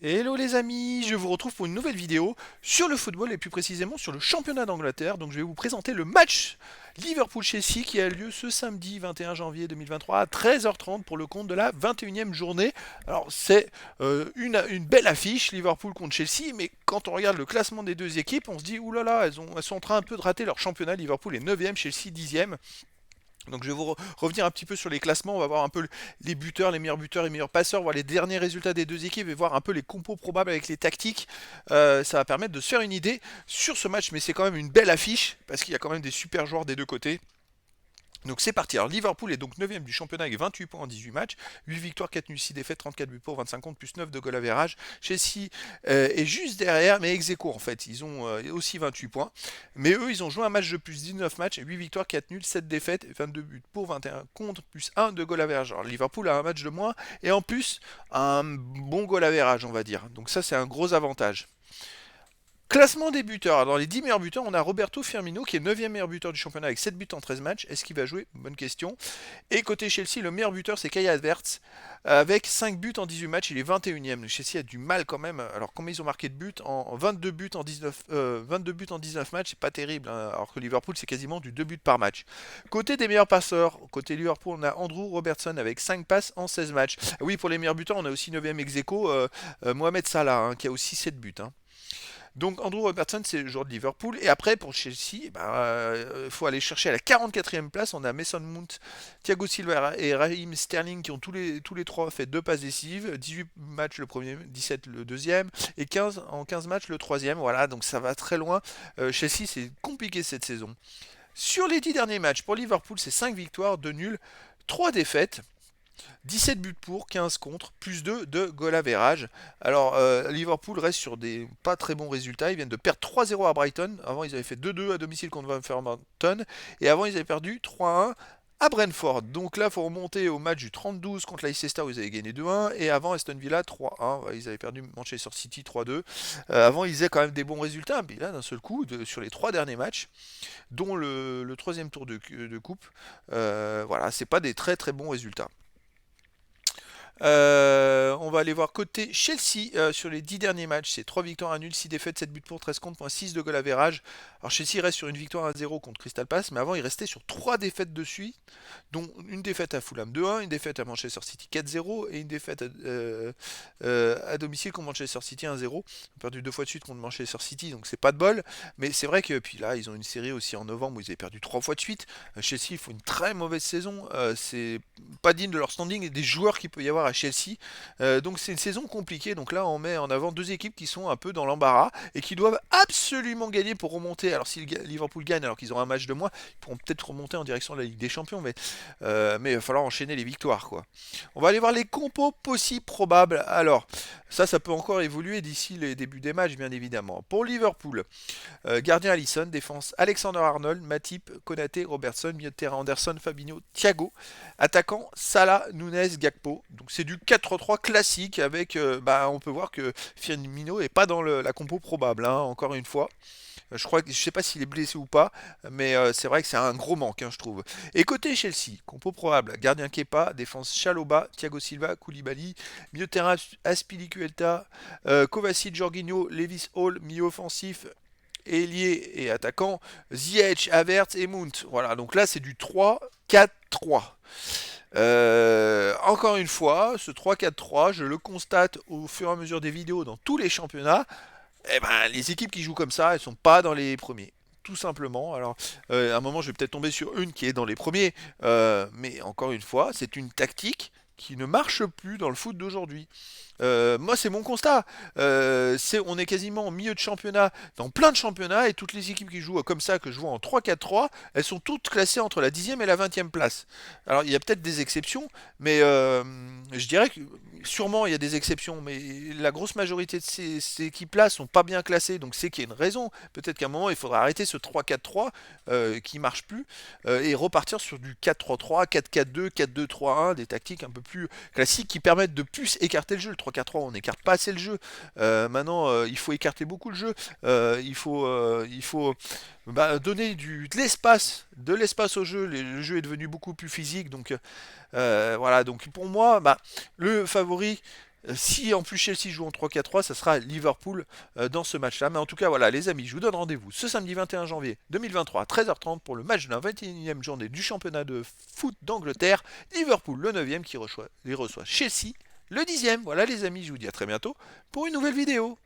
Hello les amis, je vous retrouve pour une nouvelle vidéo sur le football et plus précisément sur le championnat d'Angleterre. Donc je vais vous présenter le match Liverpool-Chelsea qui a lieu ce samedi 21 janvier 2023 à 13h30 pour le compte de la 21e journée. Alors c'est une belle affiche, Liverpool contre Chelsea, mais quand on regarde le classement des deux équipes, on se dit oulala, elles sont en train un peu de rater leur championnat. Liverpool est 9e, Chelsea 10e. Donc je vais vous revenir un petit peu sur les classements, on va voir un peu les buteurs, les meilleurs passeurs, voir les derniers résultats des deux équipes et voir un peu les compos probables avec les tactiques. Ça va permettre de se faire une idée sur ce match, mais c'est quand même une belle affiche parce qu'il y a quand même des super joueurs des deux côtés. Donc c'est parti. Alors Liverpool est donc 9ème du championnat avec 28 points en 18 matchs, 8 victoires, 4 nuls, 6 défaites, 34 buts pour, 25 contre, plus 9 de goal average. Chelsea est juste derrière, mais ex aequo en fait. Ils ont aussi 28 points. Mais eux, ils ont joué un match de plus, 19 matchs, 8 victoires, 4 nuls, 7 défaites, 22 buts pour, 21 contre, plus 1 de goal average. Alors Liverpool a un match de moins et en plus un bon goal average, on va dire. Donc ça, c'est un gros avantage. Classement des buteurs. Alors, dans les 10 meilleurs buteurs, on a Roberto Firmino qui est 9e meilleur buteur du championnat avec 7 buts en 13 matchs. Est-ce qu'il va jouer? Bonne question. Et côté Chelsea, le meilleur buteur c'est Kai Havertz avec 5 buts en 18 matchs. Il est 21e. Chelsea a du mal quand même. Alors, combien ils ont marqué de buts en 22 buts en 19, 22 buts en 19 matchs, c'est pas terrible. Hein, alors que Liverpool, c'est quasiment du 2 buts par match. Côté des meilleurs passeurs, côté Liverpool, on a Andrew Robertson avec 5 passes en 16 matchs. Oui, pour les meilleurs buteurs, on a aussi 9e ex aequo, Mohamed Salah hein, qui a aussi 7 buts. Hein. Donc Andrew Robertson, c'est le joueur de Liverpool. Et après, pour Chelsea, il faut aller chercher à la 44e place. On a Mason Mount, Thiago Silva et Raheem Sterling qui ont tous les trois fait deux passes décisives. 18 matchs le premier, 17 le deuxième. Et 15 en 15 matchs le troisième. Voilà, donc ça va très loin. Chelsea, c'est compliqué cette saison. Sur les 10 derniers matchs, pour Liverpool, c'est 5 victoires, 2 nuls, 3 défaites. 17 buts pour, 15 contre, plus 2 de goal average. Alors Liverpool reste sur des pas très bons résultats. Ils viennent de perdre 3-0 à Brighton. Avant ils avaient fait 2-2 à domicile contre Wolverhampton. Et avant ils avaient perdu 3-1 à Brentford. Donc là, il faut remonter au match du 32 contre Leicester où ils avaient gagné 2-1. Et avant Aston Villa 3-1. Ils avaient perdu Manchester City 3-2. Avant ils faisaient quand même des bons résultats. Mais là, d'un seul coup, sur les 3 derniers matchs, dont le troisième tour de coupe, voilà, c'est pas des très très bons résultats. On va aller voir côté Chelsea sur les 10 derniers matchs. C'est 3 victoires, 1 nul, 6 défaites, 7 buts pour, 13 contre, point 6 de goal average. Alors Chelsea reste sur une victoire 1-0 contre Crystal Palace, mais avant il restait sur 3 défaites de suite, dont une défaite à Fulham 2-1, une défaite à Manchester City 4-0 et une défaite à domicile contre Manchester City 1-0. Ils ont perdu deux fois de suite contre Manchester City, donc c'est pas de bol. Mais c'est vrai que puis là ils ont une série aussi en novembre où ils avaient perdu 3 fois de suite. Chelsea il faut une très mauvaise saison. C'est pas digne de leur standing et des joueurs qu'il peut y avoir à Chelsea. Donc c'est une saison compliquée. Donc là, on met en avant deux équipes qui sont un peu dans l'embarras et qui doivent absolument gagner pour remonter. Alors si Liverpool gagne alors qu'ils auront un match de moins, ils pourront peut-être remonter en direction de la Ligue des Champions. Mais il va falloir enchaîner les victoires, quoi. On va aller voir les compos possibles probables. Alors, ça peut encore évoluer d'ici les débuts des matchs, bien évidemment. Pour Liverpool, gardien Alisson, défense Alexander-Arnold, Matip, Konaté, Robertson, milieu de terrain Anderson, Fabinho, Thiago, attaquant Salah, Nunez, Gakpo. Donc c'est du 4-3 classique avec, on peut voir que Firmino est pas dans la compo probable, hein, encore une fois. Je sais pas s'il est blessé ou pas, mais c'est vrai que c'est un gros manque, hein, je trouve. Et côté Chelsea, compo probable, gardien Kepa, défense Chaloba, Thiago Silva, Koulibaly, milieu de terrain Aspilicueta, Kovacic, Jorginho, Levis Hall, milieu offensif ailier et attaquant, Ziyech, Havertz et Mount. Voilà, donc là c'est du 3-4-3. Encore une fois, ce 3-4-3, je le constate au fur et à mesure des vidéos dans tous les championnats. Les équipes qui jouent comme ça, elles sont pas dans les premiers. Tout simplement. Alors, à un moment, je vais peut-être tomber sur une qui est dans les premiers. Mais encore une fois, c'est une tactique qui ne marche plus dans le foot d'aujourd'hui. Moi, c'est mon constat. On est quasiment au milieu de championnat, dans plein de championnats, et toutes les équipes qui jouent comme ça, que je vois en 3-4-3, elles sont toutes classées entre la 10e et la 20e place. Alors, il y a peut-être des exceptions, mais je dirais que sûrement il y a des exceptions, mais la grosse majorité de ces équipes-là sont pas bien classées, donc c'est qu'il y a une raison. Peut-être qu'à un moment, il faudra arrêter ce 3-4-3 qui marche plus et repartir sur du 4-3-3, 4-4-2, 4-2-3-1, des tactiques un peu plus classiques qui permettent de plus écarter le jeu. Le 3-4-3, on n'écarte pas assez le jeu. Maintenant, il faut écarter beaucoup le jeu. Il faut donner de l'espace au jeu. Le jeu est devenu beaucoup plus physique, donc voilà. Donc pour moi, le favori Si en plus Chelsea joue en 3-4-3, ça sera Liverpool dans ce match-là. Mais en tout cas, voilà, les amis, je vous donne rendez-vous ce samedi 21 janvier 2023 à 13h30 pour le match de la 21e journée du championnat de foot d'Angleterre. Liverpool, le 9e, qui reçoit Chelsea, le 10e. Voilà, les amis, je vous dis à très bientôt pour une nouvelle vidéo.